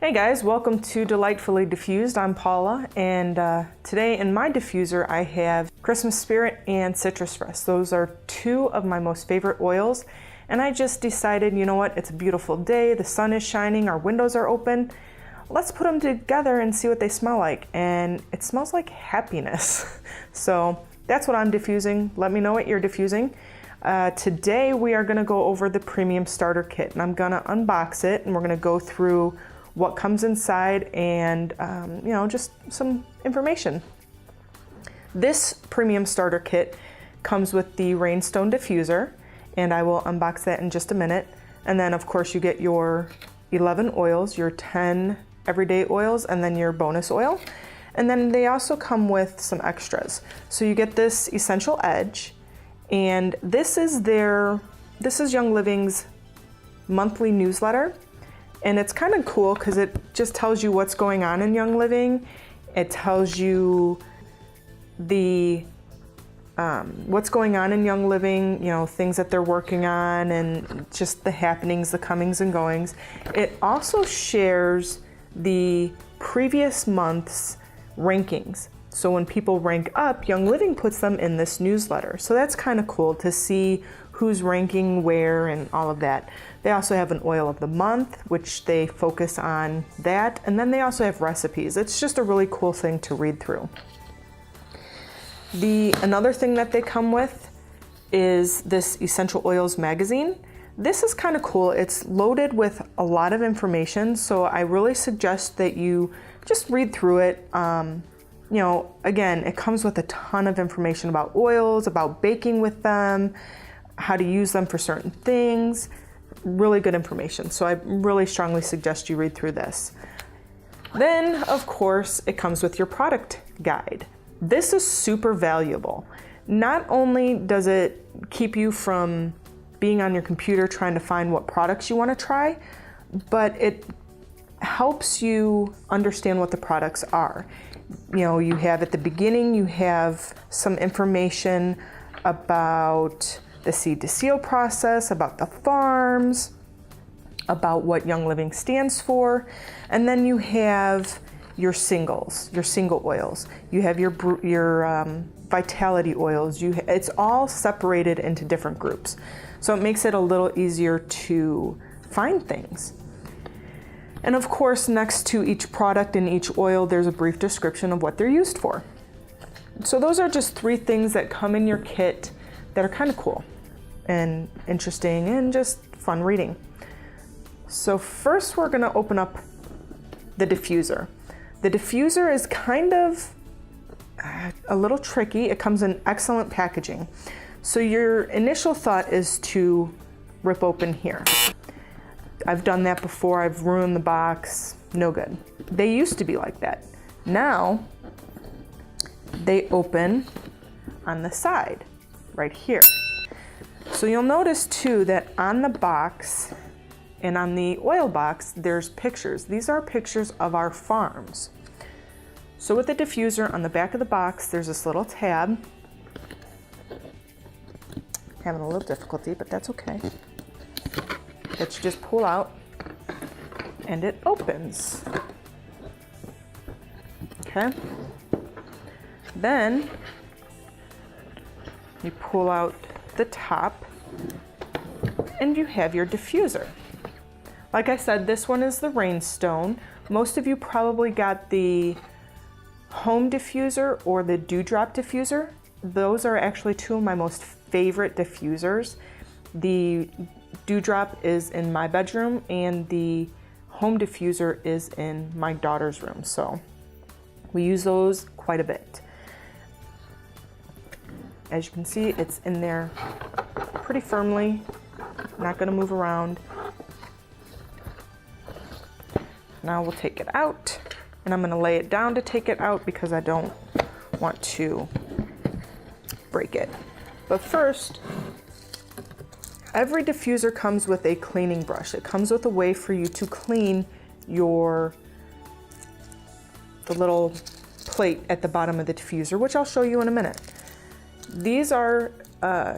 Hey guys, welcome to Delightfully Diffused. I'm Paula, and today in my diffuser I have Christmas Spirit and Citrus Rest. Those are two of my most favorite oils, and I just decided, you know what, it's a beautiful day, the sun is shining, our windows are open. Let's put them together and see what they smell like, and it smells like happiness. So that's what I'm diffusing. Let me know what you're diffusing. Today we are going to go over the Premium Starter Kit, and I'm going to unbox it, and we're going to go through what comes inside and just some information. This Premium Starter Kit comes with the Rainstone diffuser, and I will unbox that in just a minute. And then of course you get your 11 oils, your 10 everyday oils, and then your bonus oil. And then they also come with some extras. So you get this Essential Edge, and this is Young Living's monthly newsletter. And it's kind of cool because it just tells you what's going on in Young Living. It tells you what's going on in Young Living, things that they're working on and just the happenings, the comings and goings. It also shares the previous month's rankings. So when people rank up, Young Living puts them in this newsletter. So that's kind of cool to see who's ranking where and all of that. They also have an oil of the month, which they focus on that. And then they also have recipes. It's just a really cool thing to read through. Another thing that they come with is this Essential Oils magazine. This is kind of cool. It's loaded with a lot of information. So I really suggest that you just read through it. Again, it comes with a ton of information about oils, about baking with them, how to use them for certain things. Really good information. So I really strongly suggest you read through this. Then, of course, it comes with your product guide. This is super valuable. Not only does it keep you from being on your computer trying to find what products you want to try, but it helps you understand what the products are. You have at the beginning, you have some information about the seed to seal process, about the farms, about what Young Living stands for. And then you have your singles, your single oils. You have your vitality oils. It's all separated into different groups. So it makes it a little easier to find things. And of course, next to each product and each oil, there's a brief description of what they're used for. So those are just 3 things that come in your kit that are kind of cool and interesting and just fun reading. So first we're gonna open up the diffuser. The diffuser is kind of a little tricky. It comes in excellent packaging. So your initial thought is to rip open here. I've done that before. I've ruined the box. No good. They used to be like that. Now they open on the side right here. So you'll notice too that on the box and on the oil box, there's pictures. These are pictures of our farms. So with the diffuser on the back of the box, there's this little tab. Having a little difficulty, but that's okay. That you just pull out and it opens. Okay. Then you pull out the top and you have your diffuser. Like I said, this one is the Rainstone. Most of you probably got the home diffuser or the dewdrop diffuser. Those are actually 2 of my most favorite diffusers. The dewdrop is in my bedroom and the home diffuser is in my daughter's room. So we use those quite a bit. As you can see, it's in there pretty firmly, not going to move around. Now we'll take it out, and I'm going to lay it down to take it out because I don't want to break it. But first, every diffuser comes with a cleaning brush. It comes with a way for you to clean the little plate at the bottom of the diffuser, which I'll show you in a minute. These are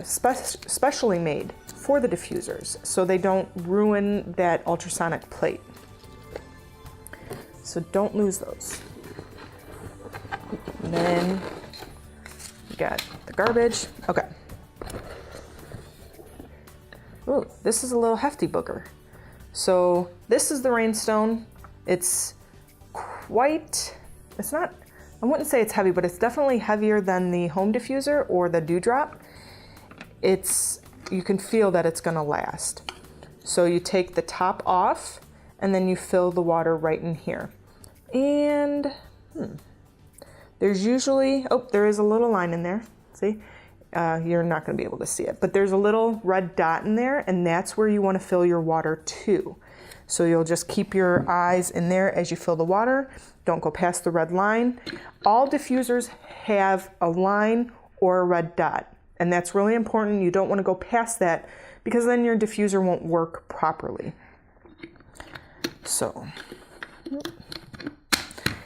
specially made for the diffusers so they don't ruin that ultrasonic plate. So don't lose those. And then you got the garbage. Okay. Ooh, this is a little hefty booger. So this is the Rainstone. It's quite, it's not, I wouldn't say it's heavy, but it's definitely heavier than the home diffuser or the dewdrop. You can feel that it's gonna last. So you take the top off and then you fill the water right in here. And there's usually, oh, there is a little line in there, see? You're not gonna be able to see it, but there's a little red dot in there, and that's where you wanna fill your water to. So you'll just keep your eyes in there as you fill the water. Don't go past the red line. All diffusers have a line or a red dot, and that's really important. You don't wanna go past that because then your diffuser won't work properly. So,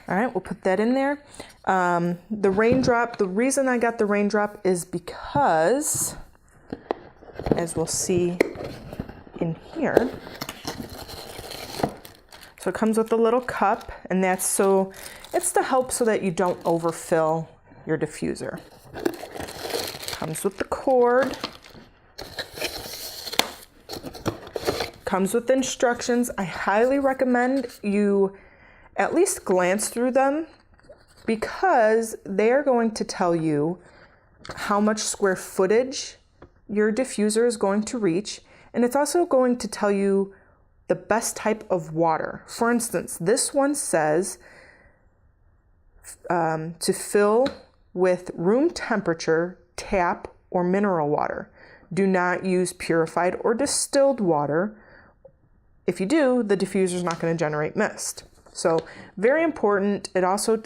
all right, we'll put that in there. The raindrop, the reason I got the raindrop is because, as we'll see in here, so it comes with a little cup, and it's to help so that you don't overfill your diffuser. Comes with the cord. Comes with instructions. I highly recommend you at least glance through them because they're going to tell you how much square footage your diffuser is going to reach, and it's also going to tell you the best type of water. For instance, this one says to fill with room temperature tap or mineral water. Do not use purified or distilled water. If you do, the diffuser is not going to generate mist. So very important. It also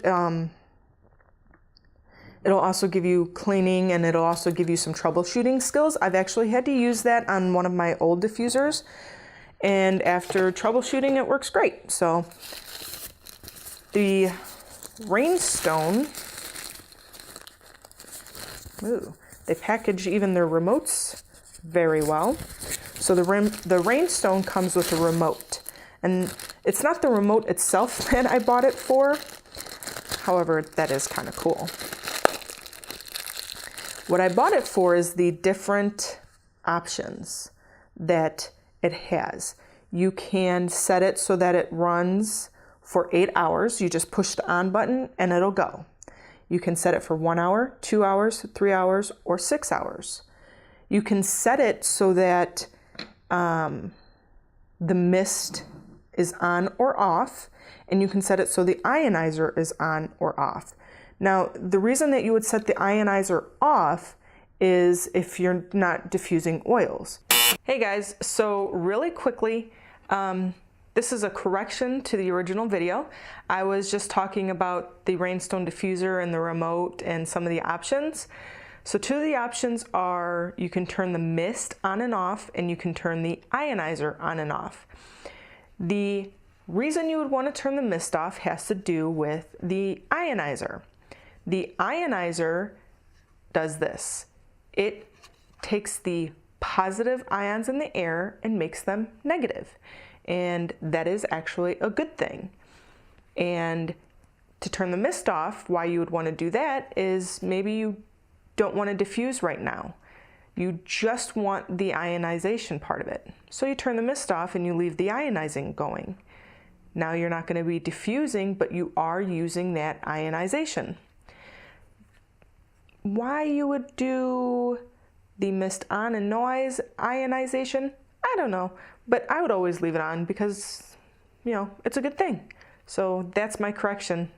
it'll also give you cleaning, and it'll also give you some troubleshooting skills. I've actually had to use that on one of my old diffusers, and after troubleshooting, it works great. So the Rainstone, ooh, they package even their remotes very well. So the Rainstone comes with a remote, and it's not the remote itself that I bought it for. However, that is kind of cool. What I bought it for is the different options that it has. You can set it so that it runs for 8 hours. You just push the on button and it'll go. You can set it for 1 hour, 2 hours, 3 hours, or 6 hours. You can set it so that the mist is on or off, and you can set it so the ionizer is on or off. Now, the reason that you would set the ionizer off is if you're not diffusing oils. Hey guys, so really quickly, this is a correction to the original video. I was just talking about the Rainstone diffuser and the remote and some of the options. So two of the options are you can turn the mist on and off, and you can turn the ionizer on and off. The reason you would want to turn the mist off has to do with the ionizer. The ionizer does this. It takes the positive ions in the air and makes them negative. And that is actually a good thing. And to turn the mist off, why you would want to do that is maybe you don't want to diffuse right now. You just want the ionization part of it. So you turn the mist off and you leave the ionizing going. Now you're not going to be diffusing, but you are using that ionization. Why you would do the mist on and no ionization, I don't know, but I would always leave it on because, you know, it's a good thing. So that's my correction.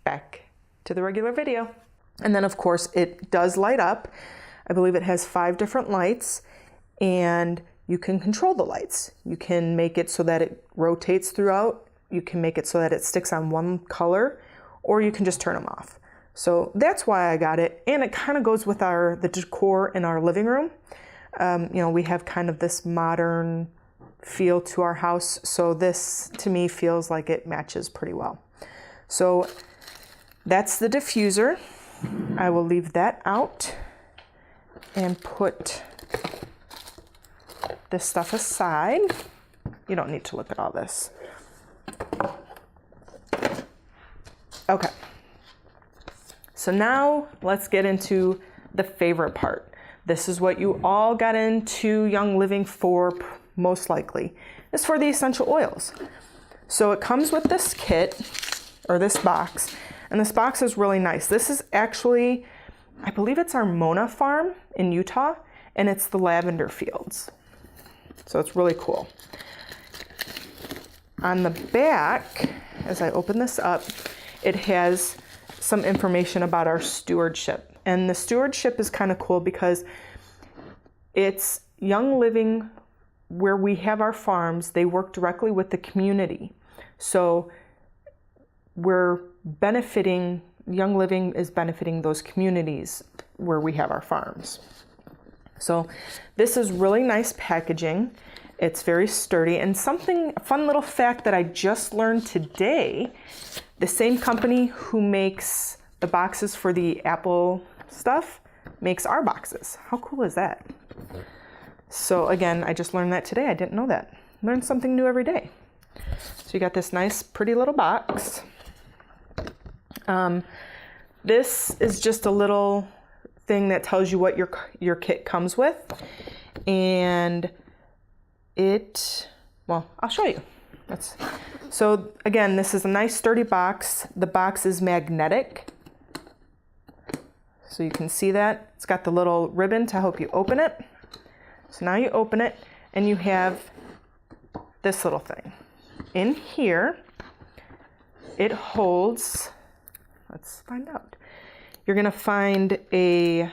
Back to the regular video. And then of course it does light up. I believe it has 5 different lights, and you can control the lights. You can make it so that it rotates throughout. You can make it so that it sticks on one color, or you can just turn them off. So that's why I got it. And it kind of goes with the decor in our living room. You know, we have kind of this modern feel to our house. So this to me feels like it matches pretty well. So that's the diffuser. I will leave that out and put this stuff aside. You don't need to look at all this. Okay. So now let's get into the favorite part. This is what you all got into Young Living for, most likely. It's for the essential oils. So it comes with this kit, or this box, and this box is really nice. This is actually, I believe it's our Mona farm in Utah, and it's the lavender fields. So it's really cool. On the back, as I open this up, it has some information about our stewardship. And the stewardship is kind of cool because it's Young Living where we have our farms. They work directly with the community. So we're benefiting, Young Living is benefiting those communities where we have our farms. So this is really nice packaging. It's very sturdy. And a fun little fact that I just learned today, the same company who makes the boxes for the Apple stuff makes our boxes. How cool is that? So again, I just learned that today. I didn't know that. Learn something new every day. So you got this nice, pretty little box. This is just a little thing that tells you what your kit comes with. And well, I'll show you. So again, this is a nice sturdy box. The box is magnetic. So you can see that. It's got the little ribbon to help you open it. So now you open it and you have this little thing. In here, it holds, let's find out. You're gonna find we'll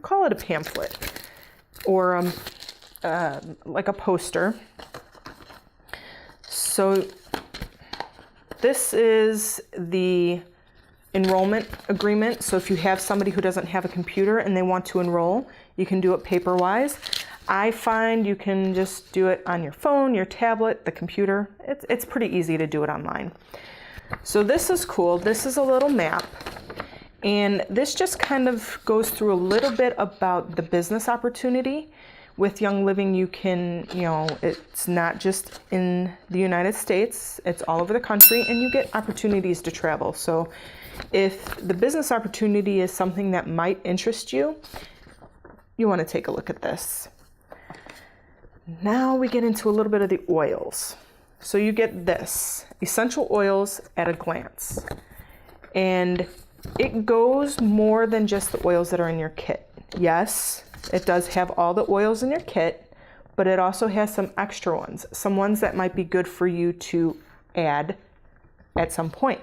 call it a pamphlet or like a poster. So this is the enrollment agreement. So if you have somebody who doesn't have a computer and they want to enroll, you can do it paper-wise. I find you can just do it on your phone, your tablet, the computer. It's pretty easy to do it online. So this is cool. This is a little map. And this just kind of goes through a little bit about the business opportunity. With Young Living, you can, it's not just in the United States, it's all over the country, and you get opportunities to travel. So if the business opportunity is something that might interest you, you want to take a look at this. Now we get into a little bit of the oils. So you get this, essential oils at a glance. And it goes more than just the oils that are in your kit. Yes, it does have all the oils in your kit, but it also has some extra ones, some ones that might be good for you to add at some point.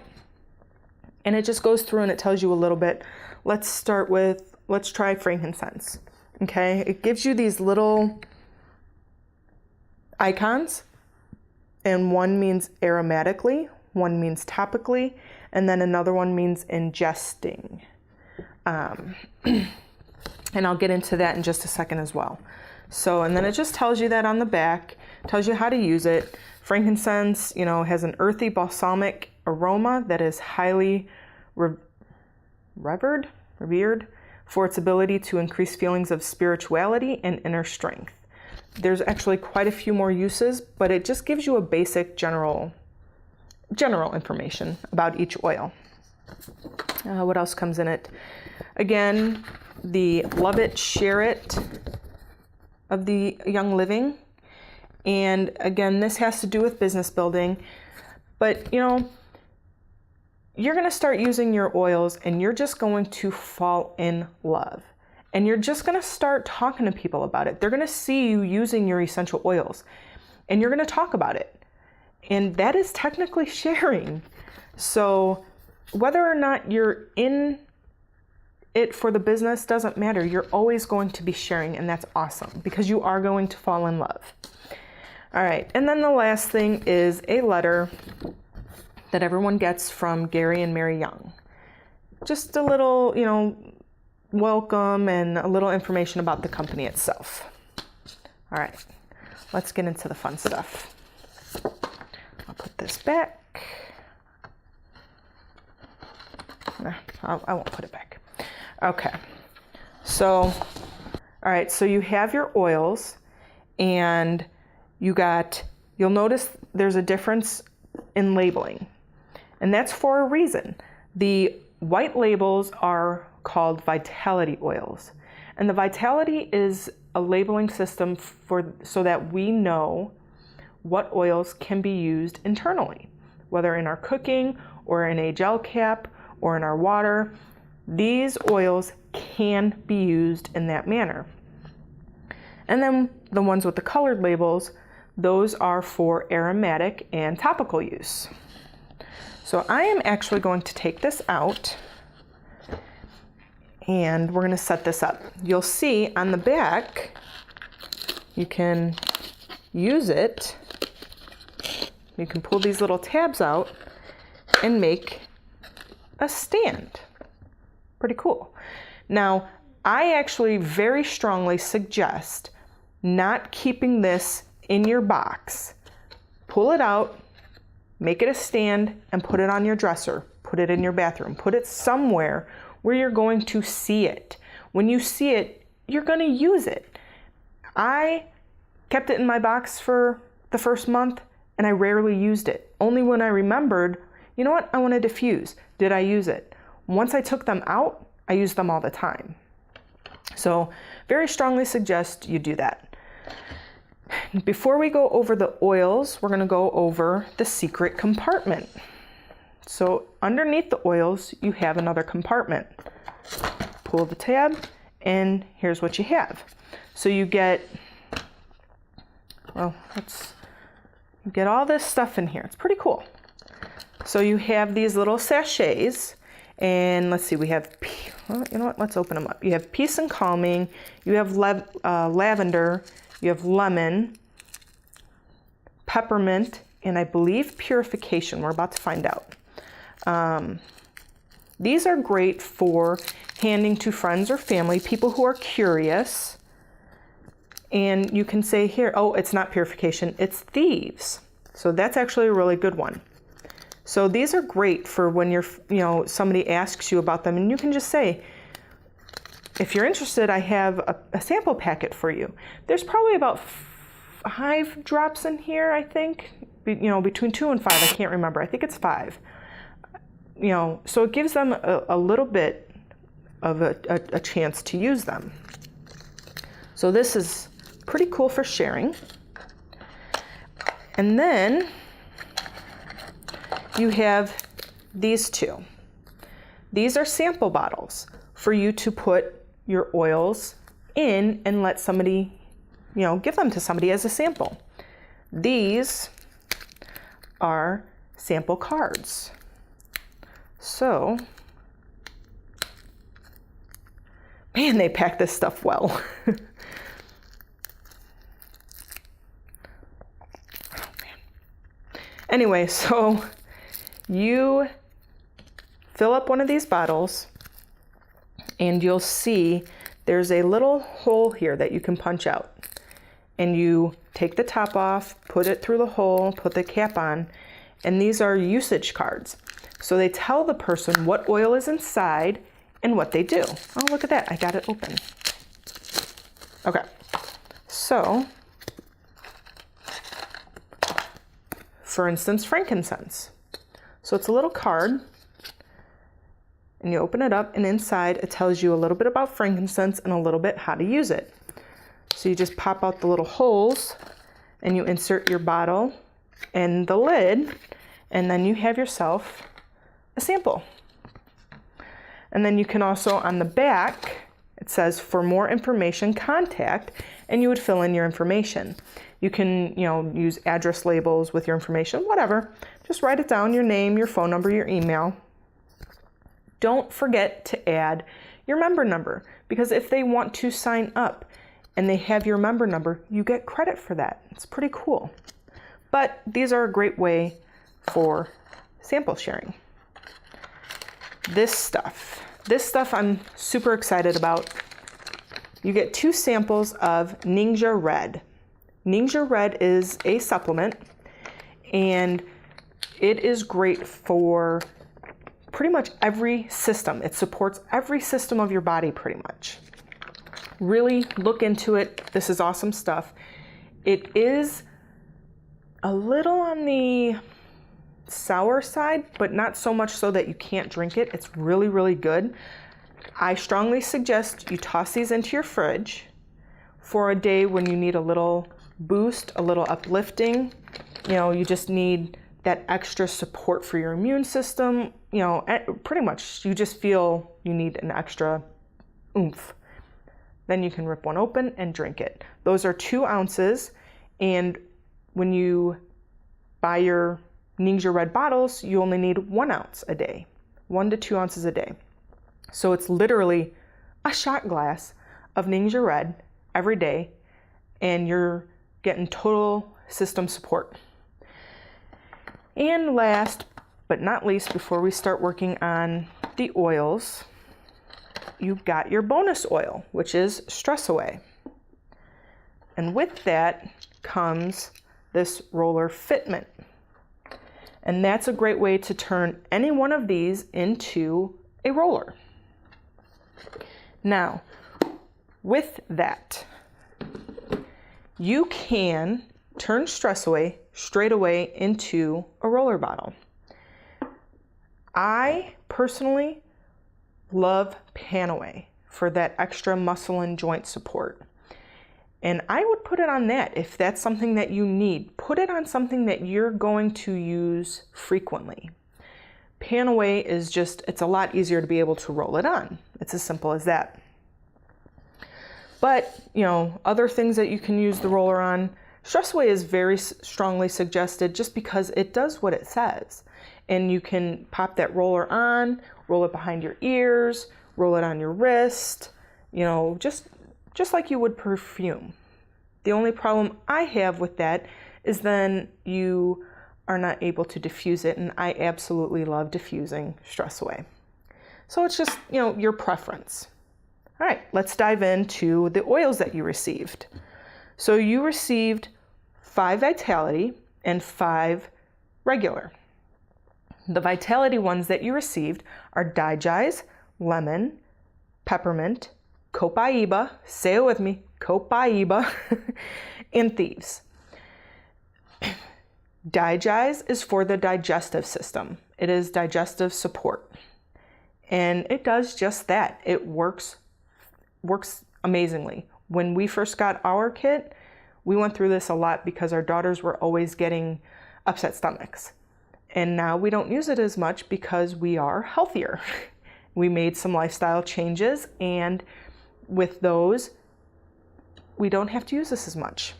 And it just goes through and it tells you a little bit. Let's try frankincense. Okay, it gives you these little icons, and one means aromatically, one means topically, and then another one means ingesting. And I'll get into that in just a second as well. So, and then it just tells you that on the back, tells you how to use it. Frankincense, has an earthy balsamic aroma that is highly revered for its ability to increase feelings of spirituality and inner strength. There's actually quite a few more uses, but it just gives you a basic general information about each oil. What else comes in it? Again, the love it, share it of the Young Living. And again, this has to do with business building, but you're going to start using your oils and you're just going to fall in love. And you're just going to start talking to people about it. They're going to see you using your essential oils and you're going to talk about it. And that is technically sharing. So whether or not you're in it for the business doesn't matter. You're always going to be sharing, and that's awesome because you are going to fall in love. All right, and then the last thing is a letter that everyone gets from Gary and Mary Young. Just a little, welcome and a little information about the company itself. All right, let's get into the fun stuff. I'll put this back. I won't put it back. Okay, so, all right, so you have your oils and you'll notice there's a difference in labeling. And that's for a reason. The white labels are called vitality oils. And the vitality is a labeling system so that we know what oils can be used internally, whether in our cooking or in a gel cap or in our water. These oils can be used in that manner. And then the ones with the colored labels, those are for aromatic and topical use. So I am actually going to take this out and we're going to set this up. You'll see on the back, you can use it. You can pull these little tabs out and make a stand. Pretty cool. Now, I actually very strongly suggest not keeping this in your box. Pull it out, make it a stand, and put it on your dresser. Put it in your bathroom. Put it somewhere where you're going to see it. When you see it, you're going to use it. I kept it in my box for the first month, and I rarely used it. Only when I remembered, you know what, I want to diffuse. Did I use it? Once I took them out, I used them all the time. So very strongly suggest you do that. Before we go over the oils, we're going to go over the secret compartment. So underneath the oils, you have another compartment. Pull the tab, and here's what you have. So you get, well, you get all this stuff in here. It's pretty cool. So you have these little sachets, and let's see, we have, well, you know what, let's open them up. You have Peace and Calming, you have lavender, you have lemon, peppermint, and I believe purification. We're about to find out. These are great for handing to friends or family, people who are curious. And you can say here, oh, it's not purification, it's thieves. So that's actually a really good one. So these are great for when somebody asks you about them, and you can just say, if you're interested, I have a sample packet for you. There's probably about 5 drops in here, I think. Between 2 and 5, I can't remember. I think it's 5. So it gives them a little bit of a chance to use them. So this is pretty cool for sharing. And then you have these two. These are sample bottles for you to put your oils in and let somebody, give them to somebody as a sample. These are sample cards. So, man, they pack this stuff well. Oh, man. Anyway, so you fill up one of these bottles and you'll see there's a little hole here that you can punch out. And you take the top off, put it through the hole, put the cap on, and these are usage cards. So they tell the person what oil is inside and what they do. Oh, look at that, I got it open. Okay, so, for instance, frankincense. So it's a little card, and you open it up, and inside it tells you a little bit about frankincense and a little bit how to use it. So you just pop out the little holes, and you insert your bottle and the lid, and then you have yourself a sample. And then you can also, on the back, it says, for more information, contact, and you would fill in your information. You can, use address labels with your information, whatever. Just write it down, your name, your phone number, your email. Don't forget to add your member number, because if they want to sign up and they have your member number, you get credit for that. It's pretty cool. But these are a great way for sample sharing. This stuff I'm super excited about. You get 2 samples of Ningxia Red. Ningxia Red is a supplement, and it is great for pretty much every system. It supports every system of your body pretty much. Really look into it. This is awesome stuff. It is a little on the sour side, but not so much so that you can't drink it. It's really, really good. I strongly suggest you toss these into your fridge for a day when you need a little boost, a little uplifting. You know, you just need that extra support for your immune system. You know, pretty much you just feel you need an extra oomph. Then you can rip one open and drink it. Those are 2 ounces. And when you buy your Ningxia Red bottles, you only need 1 ounce a day, 1 to 2 ounces a day. So it's literally a shot glass of Ningxia Red every day, and you're getting total system support. And last but not least, before we start working on the oils, you've got your bonus oil, which is Stress Away. And with that comes this roller fitment. And that's a great way to turn any one of these into a roller. Now, with that, you can turn Stress Away straight away into a roller bottle. I personally love Panaway for that extra muscle and joint support. And I would put it on that if that's something that you need. Put it on something that you're going to use frequently. Panaway is just, it's a lot easier to be able to roll it on. It's as simple as that. But, you know, other things that you can use the roller on, Stress Away is very strongly suggested just because it does what it says. And you can pop that roller on, roll it behind your ears, roll it on your wrist, you know, just like you would perfume. The only problem I have with that is then you are not able to diffuse it, and I absolutely love diffusing Stress Away. So it's just, you know, your preference. All right, let's dive into the oils that you received. So you received 5 Vitality and 5 regular. The Vitality ones that you received are Digize, Lemon, Peppermint, Copaiba, say it with me, Copaiba, and Thieves. Digize is for the digestive system. It is digestive support. And it does just that. It works amazingly. When we first got our kit, we went through this a lot because our daughters were always getting upset stomachs. And now we don't use it as much because we are healthier. We made some lifestyle changes, and with those, we don't have to use this as much.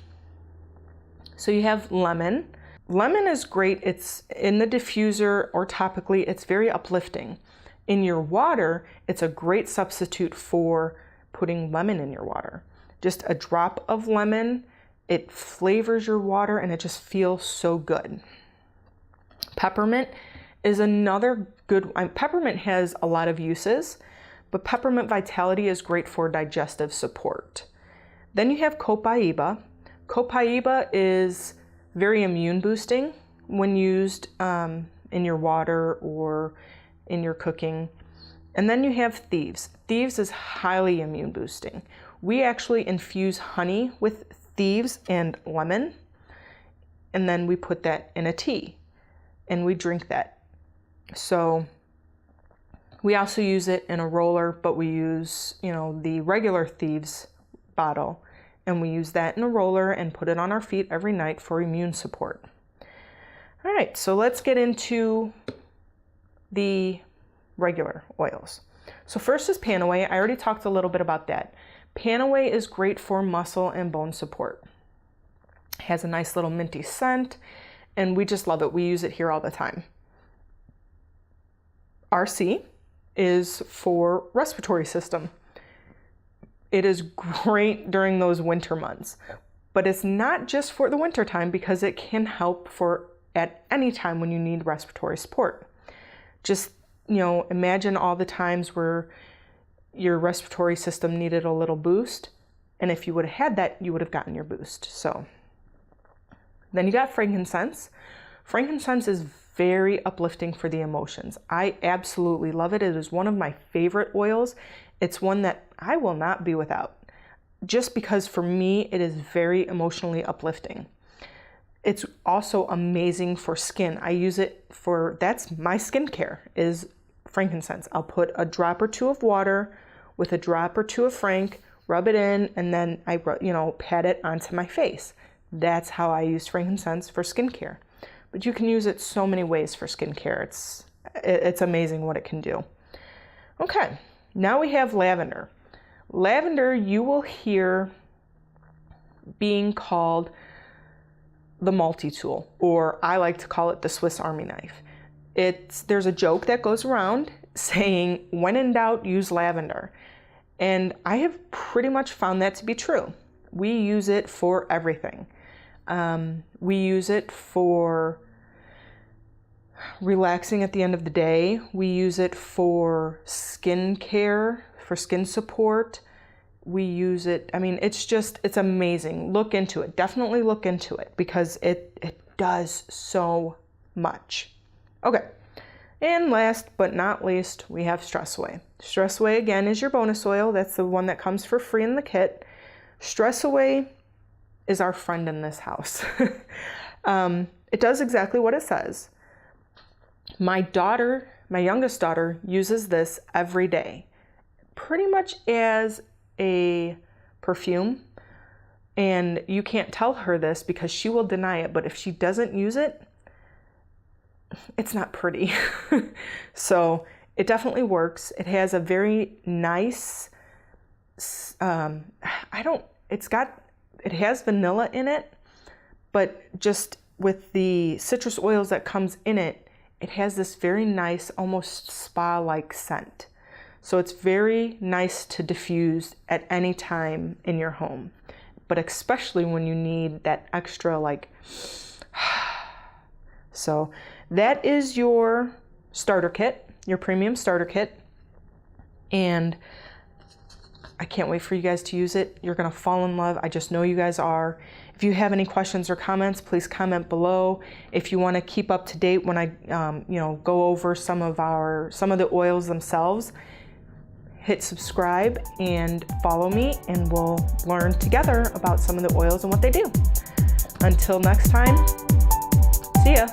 So you have lemon. Lemon is great. It's in the diffuser or topically, it's very uplifting. In your water, it's a great substitute for putting lemon in your water. Just a drop of lemon, it flavors your water and it just feels so good. Peppermint is another good one. Peppermint has a lot of uses, but Peppermint Vitality is great for digestive support. Then you have Copaiba. Copaiba is very immune boosting when used in your water or in your cooking. And then you have Thieves. Thieves is highly immune boosting. We actually infuse honey with Thieves and lemon, and then we put that in a tea and we drink that. So we also use it in a roller, but we use, you know, the regular Thieves bottle, and we use that in a roller and put it on our feet every night for immune support. All right, so let's get into the regular oils. So first is Panaway. I already talked a little bit about that. Panaway is great for muscle and bone support. It has a nice little minty scent, and we just love it. We use it here all the time. RC is for respiratory system. It is great during those winter months, but it's not just for the winter time because it can help for at any time when you need respiratory support. Just, you know, imagine all the times where your respiratory system needed a little boost, and if you would have had that, you would have gotten your boost. So then you got frankincense. Frankincense is very uplifting for the emotions. I absolutely love it. It is one of my favorite oils. It's one that I will not be without, just because for me it is very emotionally uplifting. It's also amazing for skin. I use it for, that's my skincare, is frankincense. I'll put a drop or two of water with a drop or two of frank, rub it in, and then I, pat it onto my face. That's how I use frankincense for skincare. But you can use it so many ways for skincare. It's amazing what it can do. Okay, now we have lavender. Lavender, you will hear being called the multi-tool, or I like to call it the Swiss Army knife. There's a joke that goes around saying, when in doubt, use lavender. And I have pretty much found that to be true. We use it for everything. We use it for relaxing at the end of the day. We use it for skin care, for skin support. We use it, it's amazing. Look into it. Definitely look into it because it does so much. Okay. And last but not least, we have Stress Away. Stress Away, again, is your bonus oil. That's the one that comes for free in the kit. Stress Away is our friend in this house. It does exactly what it says. My youngest daughter, uses this every day, pretty much as a perfume. And you can't tell her this because she will deny it, but if she doesn't use it, it's not pretty. So it definitely works. It has a very nice, it has vanilla in it, but just with the citrus oils that comes in it, it has this very nice, almost spa-like scent. So it's very nice to diffuse at any time in your home, but especially when you need that extra so that is your starter kit, your premium starter kit. And I can't wait for you guys to use it. You're gonna fall in love. I just know you guys are. If you have any questions or comments, please comment below. If you wanna keep up to date when I go over some of the oils themselves, hit subscribe and follow me, and we'll learn together about some of the oils and what they do. Until next time, see ya.